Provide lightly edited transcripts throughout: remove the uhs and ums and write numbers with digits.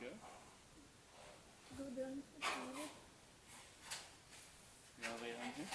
go. Go down. You want to lay it on here?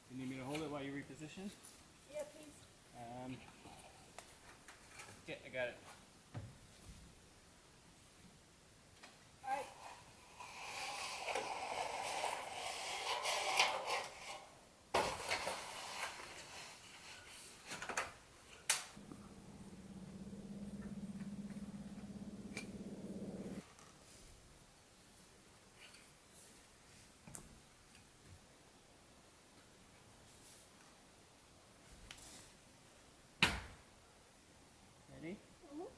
You need me to hold it while you reposition? Yeah, please. Okay, I got it. Alright. Ready? Mm-hmm.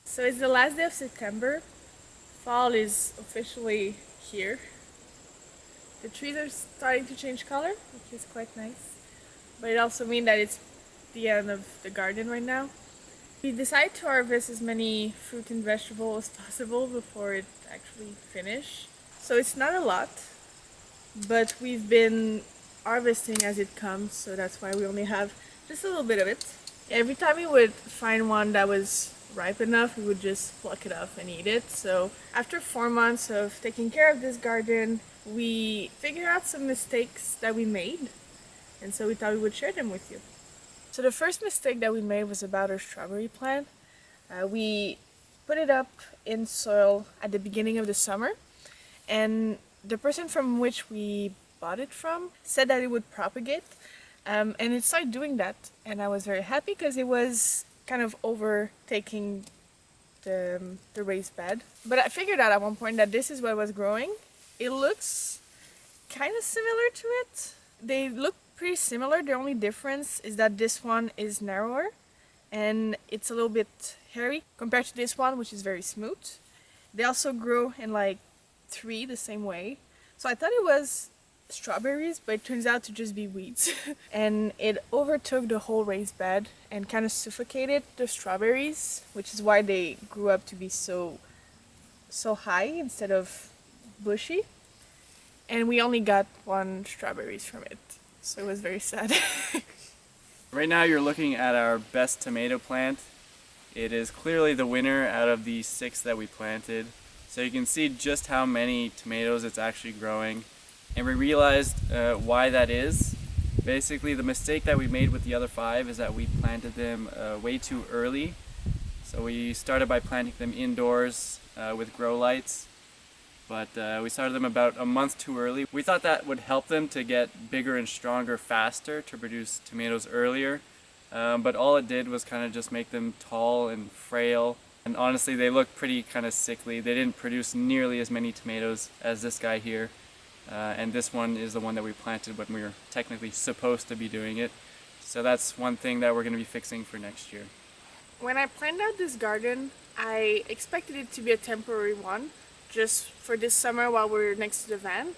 So it's the last day of September. Fall is officially here. The trees are starting to change color, which is quite nice. But it also means that it's the end of the garden right now. We decided to harvest as many fruit and vegetables as possible before it actually finish. So it's not a lot, but we've been harvesting as it comes, so that's why we only have just a little bit of it. Every time we would find one that was ripe enough, we would just pluck it off and eat it. So after 4 months of taking care of this garden, we figured out some mistakes that we made, and so we thought we would share them with you. So the first mistake that we made was about our strawberry plant. We put it up in soil at the beginning of the summer, and the person from which we bought it from said that it would propagate, and it started doing that, and I was very happy because it was kind of overtaking the raised bed. But I figured out at one point that this is what was growing. It looks kind of similar to it. They look pretty similar. The only difference is that this one is narrower and it's a little bit hairy compared to this one, which is very smooth. They also grow in like 3 the same way. So I thought it was strawberries, but it turns out to just be weeds. And it overtook the whole raised bed and kind of suffocated the strawberries, which is why they grew up to be so high instead of bushy. And we only got 1 strawberries from it, so it was very sad. Right now you're looking at our best tomato plant. It is clearly the winner out of the 6 that we planted. So you can see just how many tomatoes it's actually growing. And we realized why that is. Basically, the mistake that we made with the other 5 is that we planted them way too early. So we started by planting them indoors with grow lights, but we started them about a month too early. We thought that would help them to get bigger and stronger faster, to produce tomatoes earlier, but all it did was kind of just make them tall and frail. And honestly, they looked pretty kind of sickly. They didn't produce nearly as many tomatoes as this guy here. And this one is the one that we planted when we were technically supposed to be doing it. So that's one thing that we're going to be fixing for next year. When I planned out this garden, I expected it to be a temporary one, just for this summer while we're next to the van.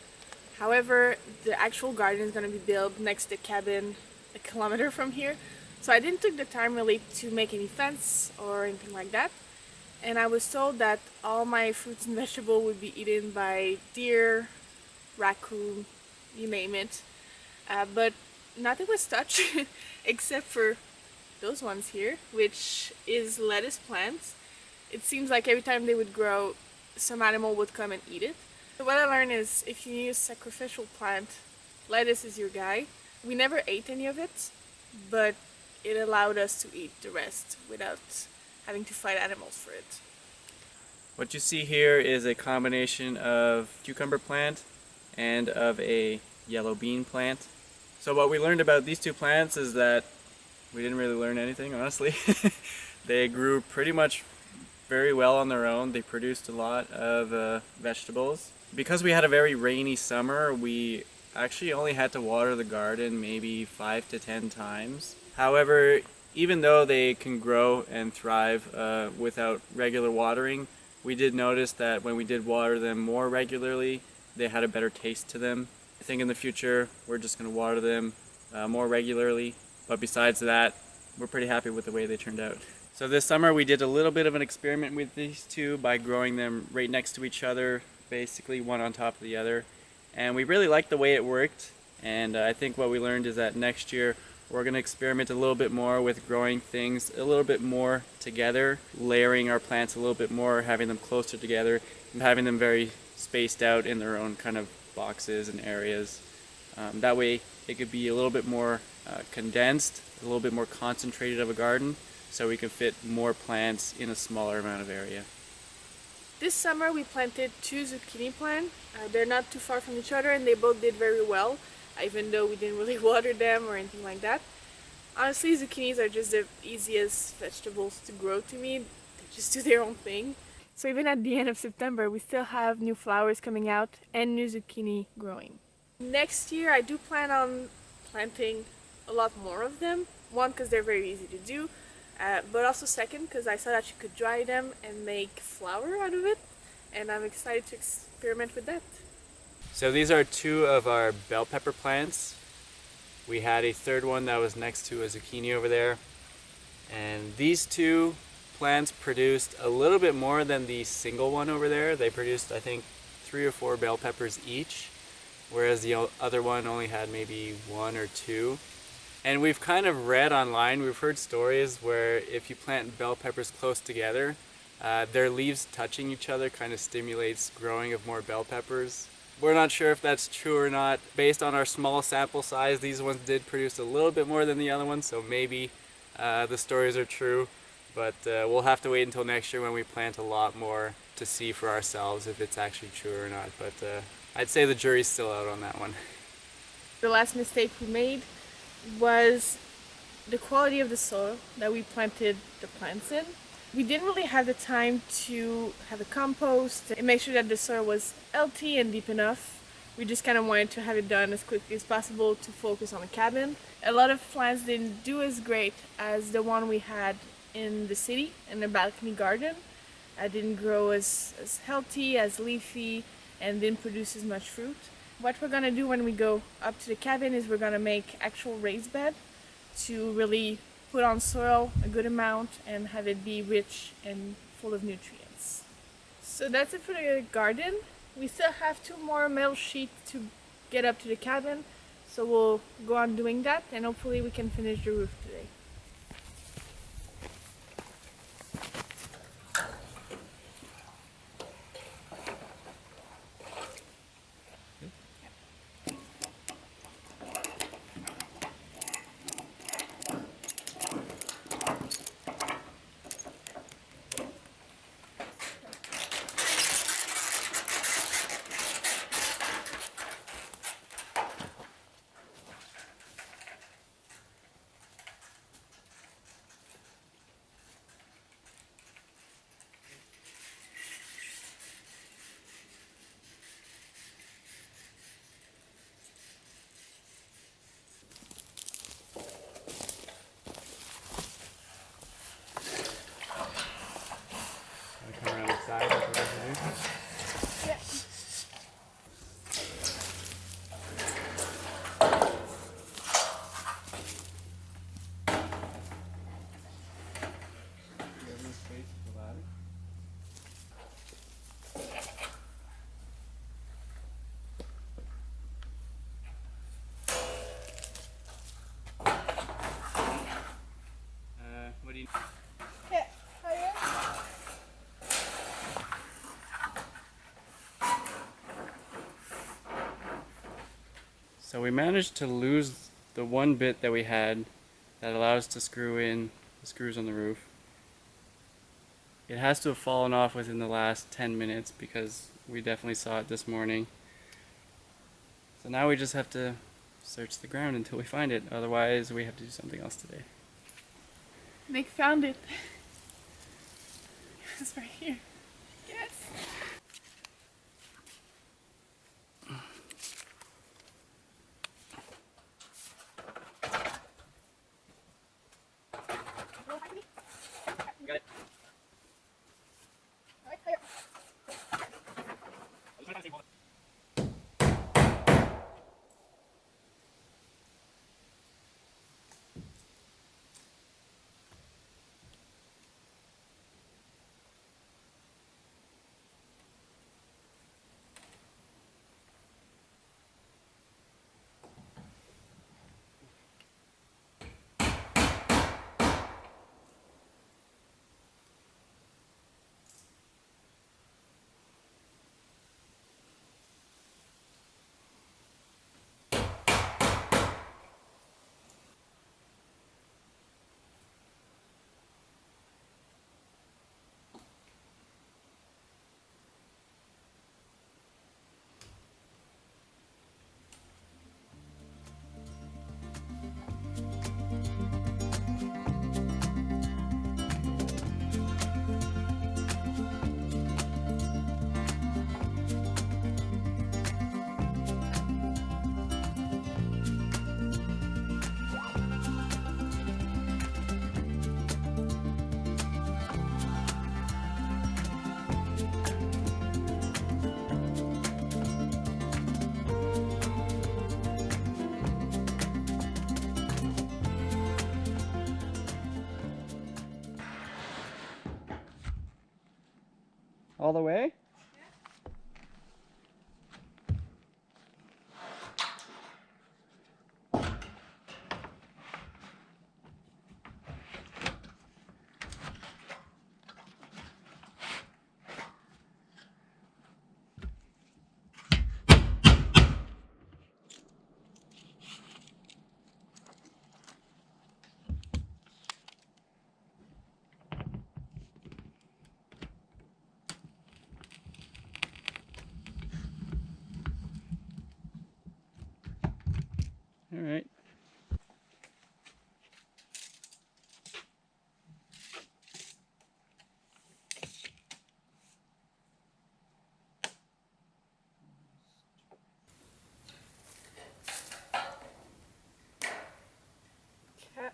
However, the actual garden is going to be built next to the cabin a kilometer from here. So I didn't take the time really to make any fence or anything like that. And I was told that all my fruits and vegetables would be eaten by deer, raccoon, you name it. But nothing was touched except for those ones here, which is lettuce plants. It seems like every time they would grow, some animal would come and eat it. So what I learned is if you use sacrificial plant, lettuce is your guy. We never ate any of it, but it allowed us to eat the rest without having to fight animals for it. What you see here is a combination of cucumber plant and of a yellow bean plant. So what we learned about these 2 plants is that we didn't really learn anything, honestly. They grew pretty much very well on their own. They produced a lot of vegetables. Because we had a very rainy summer, we actually only had to water the garden maybe 5 to 10 times. However, even though they can grow and thrive without regular watering, we did notice that when we did water them more regularly, they had a better taste to them. I think in the future we're just going to water them more regularly, but besides that, we're pretty happy with the way they turned out. So this summer we did a little bit of an experiment with these 2 by growing them right next to each other, basically one on top of the other, and we really liked the way it worked. And I think what we learned is that next year we're going to experiment a little bit more with growing things a little bit more together, layering our plants a little bit more, having them closer together, and having them very spaced out in their own kind of boxes and areas. That way it could be a little bit more condensed, a little bit more concentrated of a garden, so we can fit more plants in a smaller amount of area. This summer we planted 2 zucchini plants. They're not too far from each other and they both did very well, even though we didn't really water them or anything like that. Honestly, zucchinis are just the easiest vegetables to grow to me. They just do their own thing. So even at the end of September, we still have new flowers coming out and new zucchini growing. Next year, I do plan on planting a lot more of them. One, because they're very easy to do, but also second because I saw that you could dry them and make flour out of it, and I'm excited to experiment with that. So these are two of our bell pepper plants. We had a third one that was next to a zucchini over there. And these two plants produced a little bit more than the single one over there. They produced, I think, 3 or 4 bell peppers each, whereas the other one only had maybe 1 or 2. And we've kind of read online, we've heard stories where if you plant bell peppers close together, their leaves touching each other kind of stimulates growing of more bell peppers. We're not sure if that's true or not. Based on our small sample size, these ones did produce a little bit more than the other ones, so maybe the stories are true. But we'll have to wait until next year when we plant a lot more to see for ourselves if it's actually true or not. But I'd say the jury's still out on that one. The last mistake we made was the quality of the soil that we planted the plants in. We didn't really have the time to have a compost and make sure that the soil was healthy and deep enough. We just kind of wanted to have it done as quickly as possible to focus on the cabin. A lot of plants didn't do as great as the one we had in the city, in the balcony garden. Didn't grow as healthy, as leafy, and didn't produce as much fruit. What we're gonna do when we go up to the cabin is we're gonna make actual raised bed to really put on soil a good amount and have it be rich and full of nutrients. So that's it for the garden. We still have 2 more metal sheets to get up to the cabin, so we'll go on doing that and hopefully we can finish the roof today. Come around the side like we're going to do. Yeah. What do you? Yeah. Hurry up. So we managed to lose the one bit that we had that allows us to screw in the screws on the roof. It has to have fallen off within the last 10 minutes because we definitely saw it this morning. So now we just have to search the ground until we find it. Otherwise, we have to do something else today. Nick found it. It's right here. Yes. Got it. All the way? All right. Cat.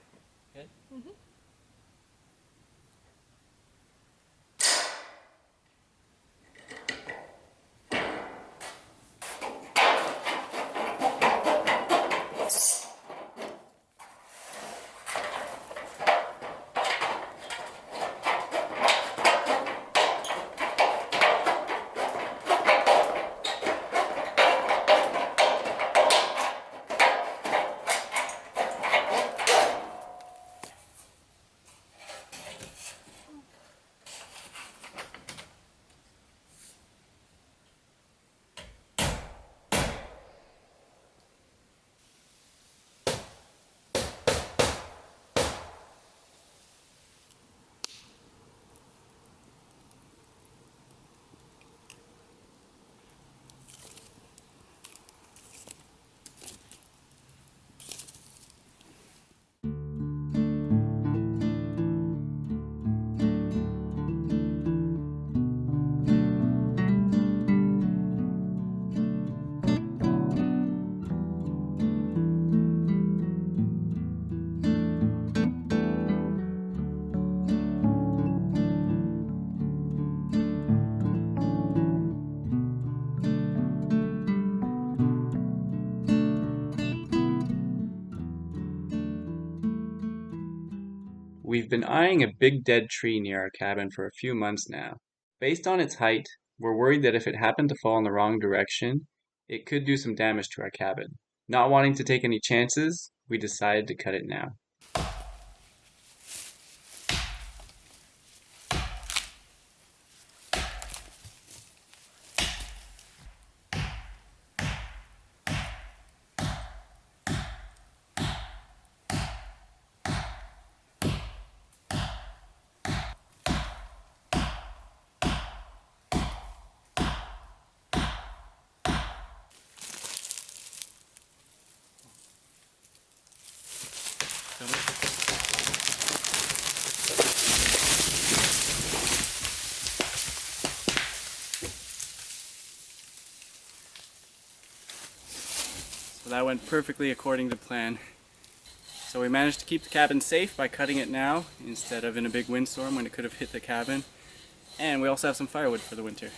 Good. Mm-hmm. We've been eyeing a big dead tree near our cabin for a few months now. Based on its height, we're worried that if it happened to fall in the wrong direction, it could do some damage to our cabin. Not wanting to take any chances, we decided to cut it now. So that went perfectly according to plan. So we managed to keep the cabin safe by cutting it now instead of in a big windstorm when it could have hit the cabin. And we also have some firewood for the winter.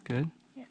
good. Yeah.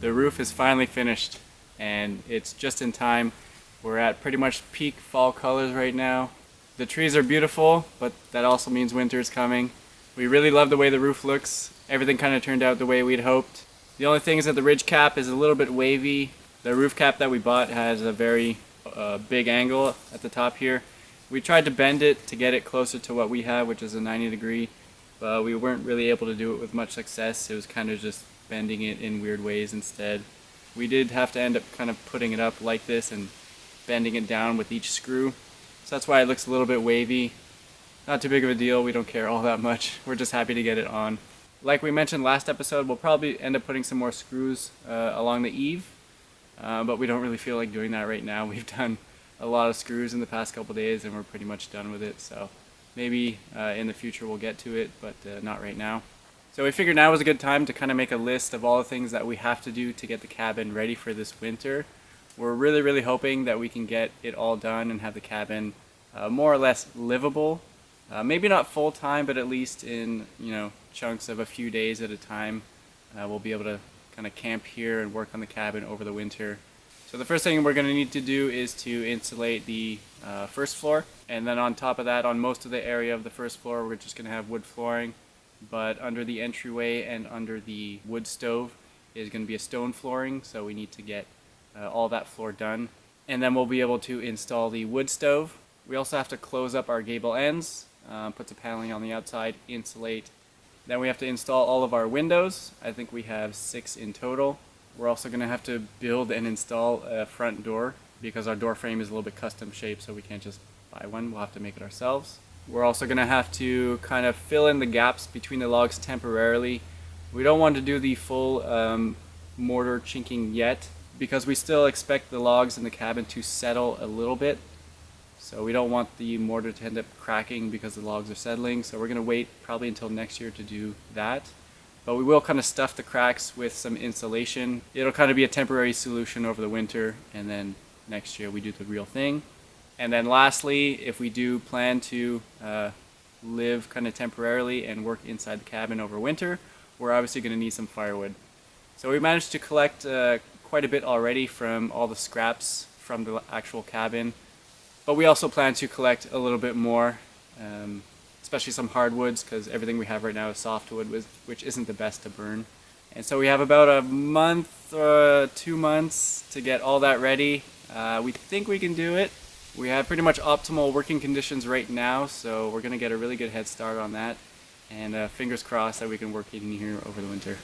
The roof is finally finished and it's just in time. We're at pretty much peak fall colors right now. The trees are beautiful, but that also means winter is coming. We really love the way the roof looks. Everything kind of turned out the way we'd hoped. The only thing is that the ridge cap is a little bit wavy. The roof cap that we bought has a very big angle at the top here. We tried to bend it to get it closer to what we have, which is a 90-degree, but we weren't really able to do it with much success. It was kind of just bending it in weird ways instead. We did have to end up kind of putting it up like this and bending it down with each screw. So that's why it looks a little bit wavy. Not too big of a deal, we don't care all that much. We're just happy to get it on. Like we mentioned last episode, we'll probably end up putting some more screws along the eave, but we don't really feel like doing that right now. We've done a lot of screws in the past couple days and we're pretty much done with it. So maybe in the future we'll get to it, but not right now. So we figured now was a good time to kind of make a list of all the things that we have to do to get the cabin ready for this winter. We're really hoping that we can get it all done and have the cabin more or less livable. Maybe not full time, but at least in chunks of a few days at a time. We'll be able to kind of camp here and work on the cabin over the winter. So the first thing we're going to need to do is to insulate the first floor, and then on top of that, on most of the area of the first floor, we're just going to have wood flooring. But under the entryway and under the wood stove is going to be a stone flooring, so we need to get all that floor done. And then we'll be able to install the wood stove. We also have to close up our gable ends, put some paneling on the outside, insulate. Then we have to install all of our windows. I think we have 6 in total. We're also going to have to build and install a front door because our door frame is a little bit custom shaped, so we can't just buy one. We'll have to make it ourselves. We're also going to have to kind of fill in the gaps between the logs temporarily. We don't want to do the full mortar chinking yet because we still expect the logs in the cabin to settle a little bit. So we don't want the mortar to end up cracking because the logs are settling. So we're going to wait probably until next year to do that. But we will kind of stuff the cracks with some insulation. It'll kind of be a temporary solution over the winter, and then next year we do the real thing. And then lastly, if we do plan to live kind of temporarily and work inside the cabin over winter, we're obviously going to need some firewood. So we managed to collect quite a bit already from all the scraps from the actual cabin. But we also plan to collect a little bit more, especially some hardwoods, because everything we have right now is softwood, which isn't the best to burn. And so we have about a month, 2 months to get all that ready. We think we can do it. We have pretty much optimal working conditions right now, so we're going to get a really good head start on that. And fingers crossed that we can work in here over the winter.